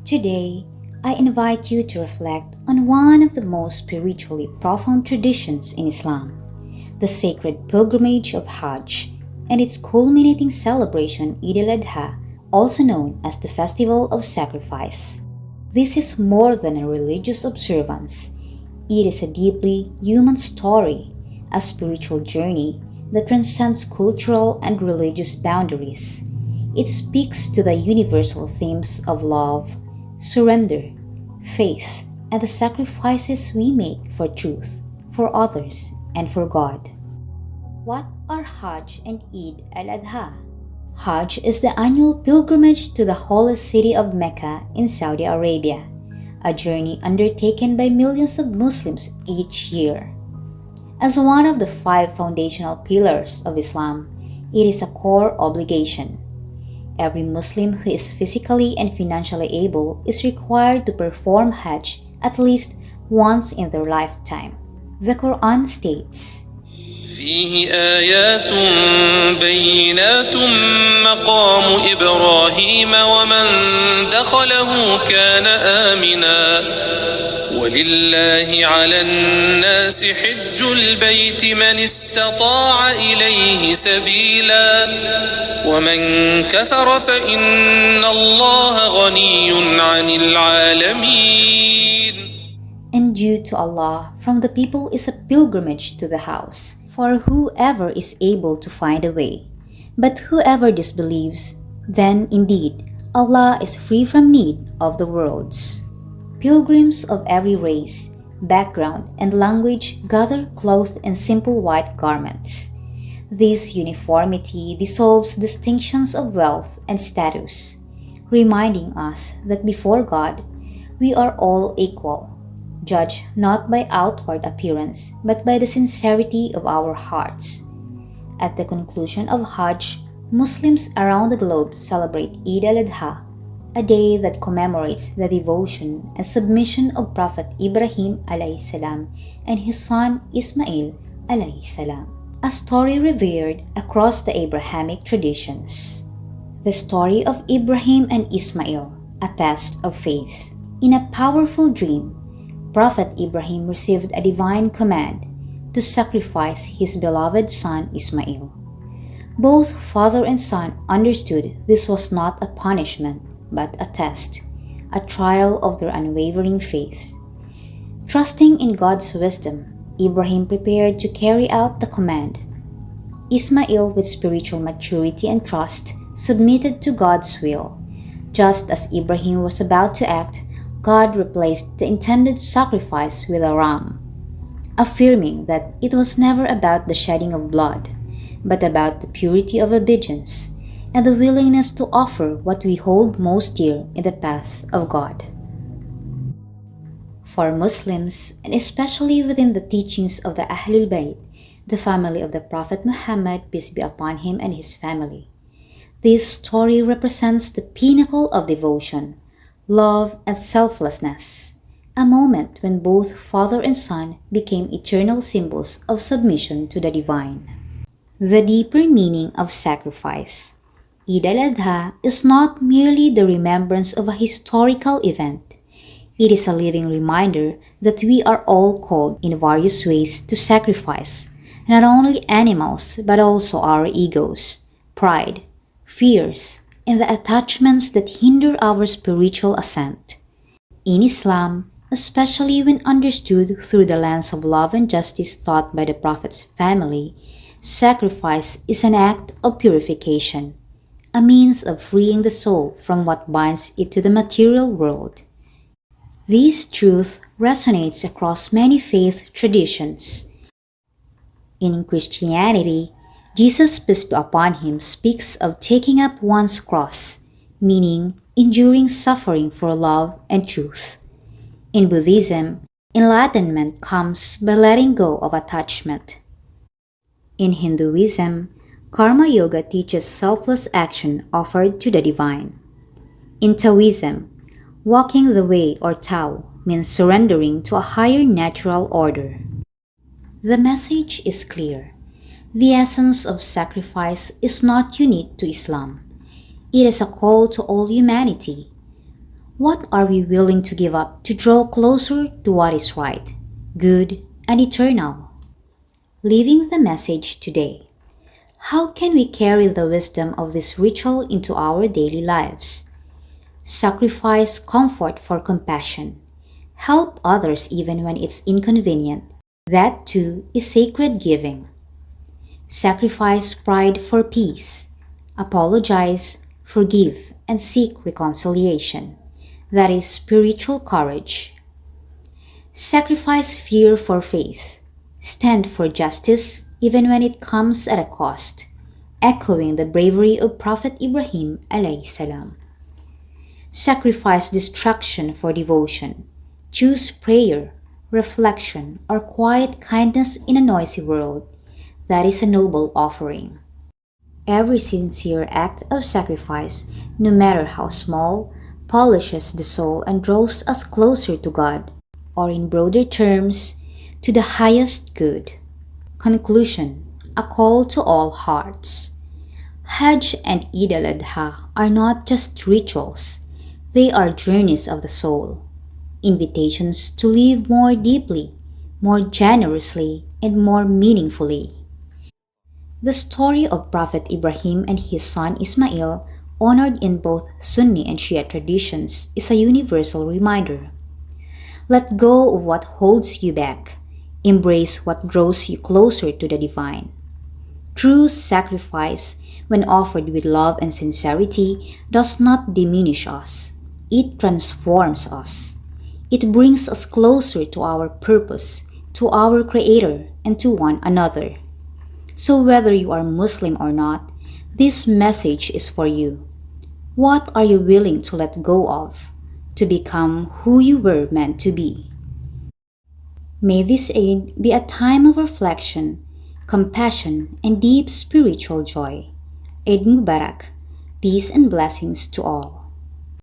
Today, I invite you to reflect on one of the most spiritually profound traditions in Islam, the sacred pilgrimage of Hajj and its culminating celebration Eid Al-Adha, also known as the Festival of Sacrifice. This is more than a religious observance. It is a deeply human story, a spiritual journey that transcends cultural and religious boundaries. It speaks to the universal themes of love, surrender, faith, and the sacrifices we make for truth, for others, and for God. What are Hajj and Eid al-Adha? Hajj is the annual pilgrimage to the holy city of Mecca in Saudi Arabia, a journey undertaken by millions of Muslims each year. As one of the five foundational pillars of Islam, it is a core obligation. Every Muslim who is physically and financially able is required to perform Hajj at least once in their lifetime. The Quran states, فيه آيات بينات مقام إبراهيم ومن دخله كان آمنا ولله على الناس حج البيت من استطاع إليه سبيلا ومن كفر فإن الله غني عن العالمين. And due to Allah, from the people is a pilgrimage to the house, for whoever is able to find a way. But whoever disbelieves, then indeed Allah is free from need of the worlds. Pilgrims of every race, background, and language gather clothed in simple white garments. This uniformity dissolves distinctions of wealth and status, reminding us that before God, we are all equal, judged not by outward appearance but by the sincerity of our hearts. At the conclusion of Hajj, Muslims around the globe celebrate Eid Al-Adha, a day that commemorates the devotion and submission of Prophet Ibrahim alayhi salam and his son Ismail alayhi salam, a story revered across the Abrahamic traditions. The story of Ibrahim and Ismail, a test of faith. In a powerful dream, Prophet Ibrahim received a divine command to sacrifice his beloved son Ismail. Both father and son understood this was not a punishment but a test, a trial of their unwavering faith. Trusting in God's wisdom, Ibrahim prepared to carry out the command. Ismail, with spiritual maturity and trust, submitted to God's will. Just as Ibrahim was about to act, God replaced the intended sacrifice with a ram, affirming that it was never about the shedding of blood, but about the purity of obedience and the willingness to offer what we hold most dear in the path of God. For Muslims, and especially within the teachings of the Ahlul Bayt, the family of the Prophet Muhammad, peace be upon him and his family, this story represents the pinnacle of devotion, love, and selflessness, a moment when both father and son became eternal symbols of submission to the divine. The deeper meaning of sacrifice. Eid al-Adha is not merely the remembrance of a historical event. It is a living reminder that we are all called in various ways to sacrifice, not only animals but also our egos, pride, fears, and the attachments that hinder our spiritual ascent. In Islam, especially when understood through the lens of love and justice taught by the Prophet's family, sacrifice is an act of purification, a means of freeing the soul from what binds it to the material world. This truth resonates across many faith traditions. In Christianity, Jesus, peace be upon him, speaks of taking up one's cross, meaning enduring suffering for love and truth. In Buddhism, enlightenment comes by letting go of attachment. In Hinduism, Karma Yoga teaches selfless action offered to the divine. In Taoism, walking the way or Tao means surrendering to a higher natural order. The message is clear. The essence of sacrifice is not unique to Islam. It is a call to all humanity. What are we willing to give up to draw closer to what is right, good, and eternal? Leaving the message today. How can we carry the wisdom of this ritual into our daily lives? Sacrifice comfort for compassion. Help others even when it's inconvenient. That too is sacred giving. Sacrifice pride for peace. Apologize, forgive, and seek reconciliation. That is spiritual courage. Sacrifice fear for faith. Stand for justice even when it comes at a cost, echoing the bravery of Prophet Ibrahim alayhi salam. Sacrifice distraction for devotion. Choose prayer, reflection, or quiet kindness in a noisy world. That is a noble offering. Every sincere act of sacrifice, no matter how small, polishes the soul and draws us closer to God, or in broader terms, to the highest good. Conclusion. A call to all hearts. Hajj and Eid Al-Adha are not just rituals, they are journeys of the soul, invitations to live more deeply, more generously, and more meaningfully. The story of Prophet Ibrahim and his son Ismail, honored in both Sunni and Shia traditions, is a universal reminder. Let go of what holds you back. Embrace what draws you closer to the divine. True sacrifice, when offered with love and sincerity, does not diminish us. It transforms us. It brings us closer to our purpose, to our Creator, and to one another. So whether you are Muslim or not, this message is for you. What are you willing to let go of to become who you were meant to be? May this Eid be a time of reflection, compassion, and deep spiritual joy. Eid Mubarak, peace and blessings to all.